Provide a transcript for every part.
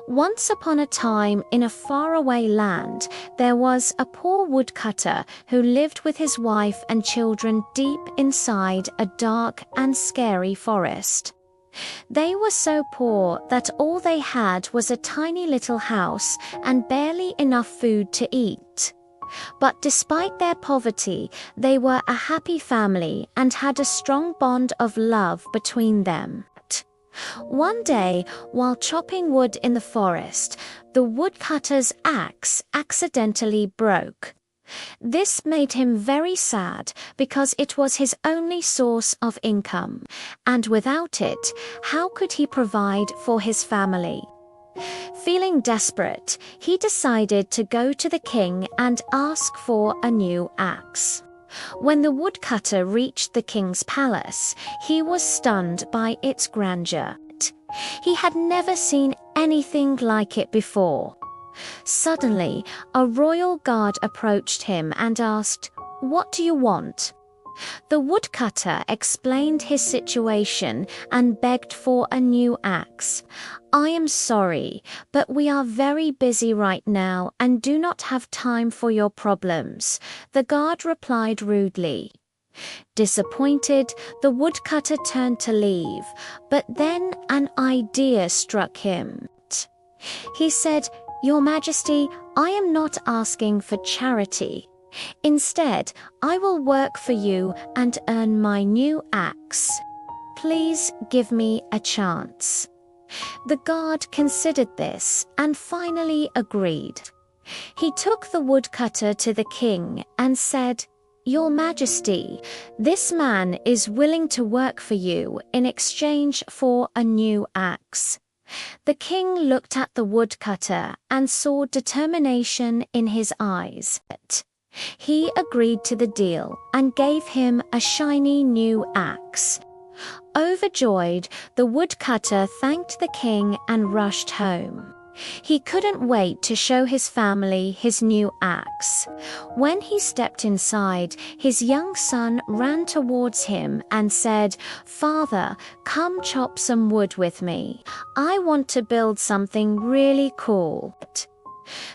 Once upon a time, in a faraway land, there was a poor woodcutter who lived with his wife and children deep inside a dark and scary forest. They were so poor that all they had was a tiny little house and barely enough food to eat. But despite their poverty, they were a happy family and had a strong bond of love between them. One day, while chopping wood in the forest, the woodcutter's axe accidentally broke. This made him very sad because it was his only source of income, and without it, how could he provide for his family? Feeling desperate, he decided to go to the king and ask for a new axe. When the woodcutter reached the king's palace, he was stunned by its grandeur. He had never seen anything like it before. Suddenly, a royal guard approached him and asked, "What do you want?" The woodcutter explained his situation and begged for a new axe. "I am sorry, but we are very busy right now and do not have time for your problems," the guard replied rudely. Disappointed, the woodcutter turned to leave, but then an idea struck him. He said, "Your Majesty, I am not asking for charity. Instead, I will work for you and earn my new axe. Please give me a chance." The guard considered this and finally agreed. He took the woodcutter to the king and said, "Your Majesty, this man is willing to work for you in exchange for a new axe." The king looked at the woodcutter and saw determination in his eyes. He agreed to the deal and gave him a shiny new axe. Overjoyed, the woodcutter thanked the king and rushed home. He couldn't wait to show his family his new axe. When he stepped inside, his young son ran towards him and said, "Father, come chop some wood with me. I want to build something really cool."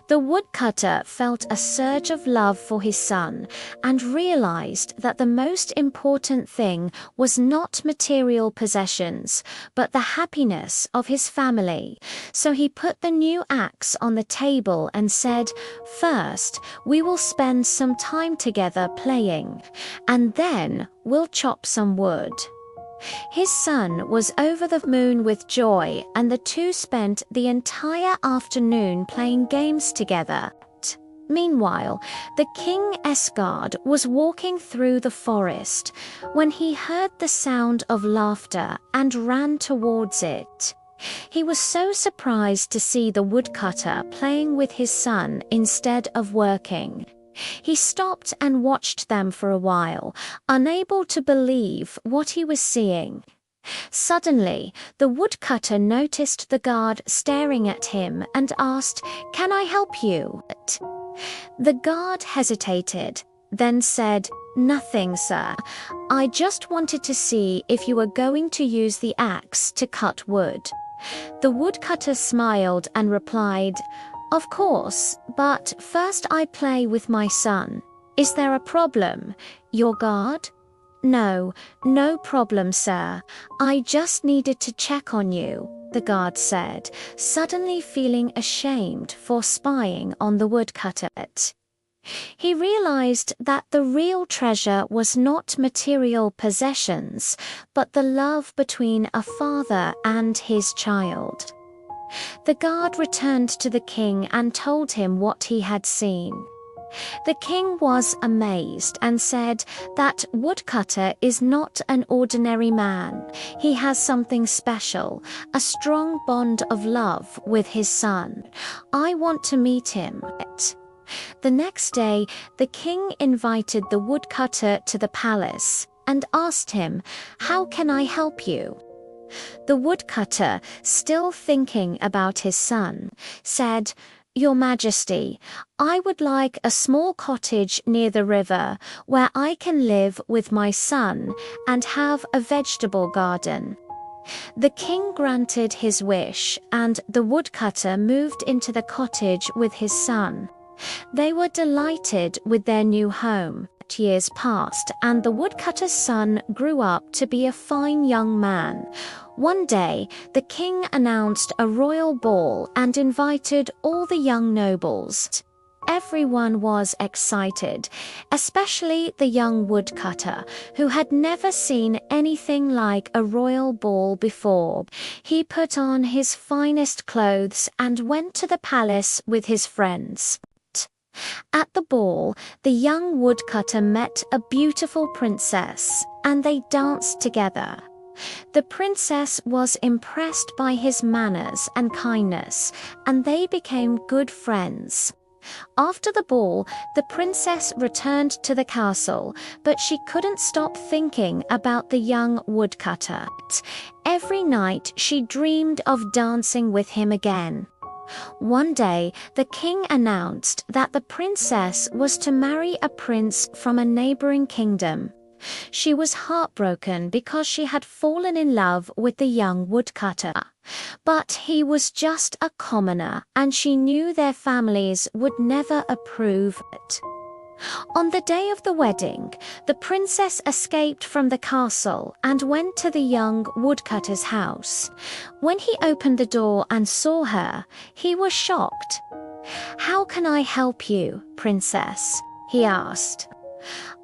The woodcutter felt a surge of love for his son and realized that the most important thing was not material possessions, but the happiness of his family. So he put the new axe on the table and said, "First, we will spend some time together playing, and then we'll chop some wood." His son was over the moon with joy, and the two spent the entire afternoon playing games together. Meanwhile, the King Esgard was walking through the forest when he heard the sound of laughter and ran towards it. He was so surprised to see the woodcutter playing with his son instead of working. He stopped and watched them for a while, unable to believe what he was seeing. Suddenly, the woodcutter noticed the guard staring at him and asked, "Can I help you?" The guard hesitated, then said, "Nothing, sir. I just wanted to see if you were going to use the axe to cut wood." The woodcutter smiled and replied, "Of course, but first I play with my son. Is there a problem, your guard?" "No, no problem, sir. I just needed to check on you," the guard said, suddenly feeling ashamed for spying on the woodcutter. He realized that the real treasure was not material possessions, but the love between a father and his child. The guard returned to the king and told him what he had seen. The king was amazed and said that woodcutter is not an ordinary man. He has something special, a strong bond of love with his son. "I want to meet him." The next day, the king invited the woodcutter to the palace and asked him, "How can I help you?" The woodcutter, still thinking about his son, said, "Your Majesty, I would like a small cottage near the river where I can live with my son and have a vegetable garden." The king granted his wish, and the woodcutter moved into the cottage with his son. They were delighted with their new home. Years passed, and the woodcutter's son grew up to be a fine young man. One day, the king announced a royal ball and invited all the young nobles. Everyone was excited, especially the young woodcutter, who had never seen anything like a royal ball before. He put on his finest clothes and went to the palace with his friends. At the ball, the young woodcutter met a beautiful princess, and they danced together. The princess was impressed by his manners and kindness, and they became good friends. After the ball, the princess returned to the castle, but she couldn't stop thinking about the young woodcutter. Every night she dreamed of dancing with him again. One day, the king announced that the princess was to marry a prince from a neighboring kingdom. She was heartbroken because she had fallen in love with the young woodcutter. But he was just a commoner, and she knew their families would never approve it. On the day of the wedding, the princess escaped from the castle and went to the young woodcutter's house. When he opened the door and saw her, he was shocked. "How can I help you, princess?" he asked.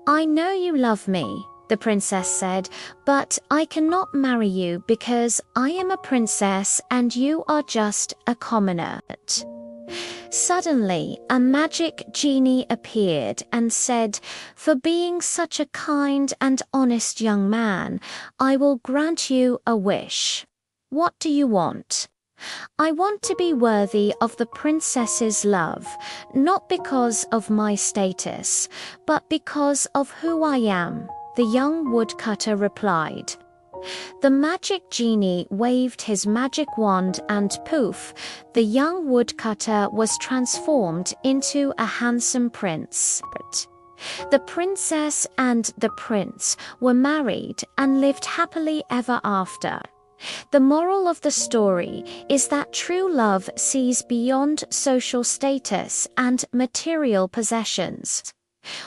"I know you love me," the princess said, "but I cannot marry you because I am a princess and you are just a commoner." Suddenly, a magic genie appeared and said, "For being such a kind and honest young man, I will grant you a wish. What do you want?" "I want to be worthy of the princess's love, not because of my status, but because of who I am," the young woodcutter replied. The magic genie waved his magic wand and poof, the young woodcutter was transformed into a handsome prince. The princess and the prince were married and lived happily ever after. The moral of the story is that true love sees beyond social status and material possessions.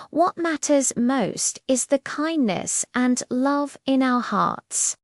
What matters most is the kindness and love in our hearts.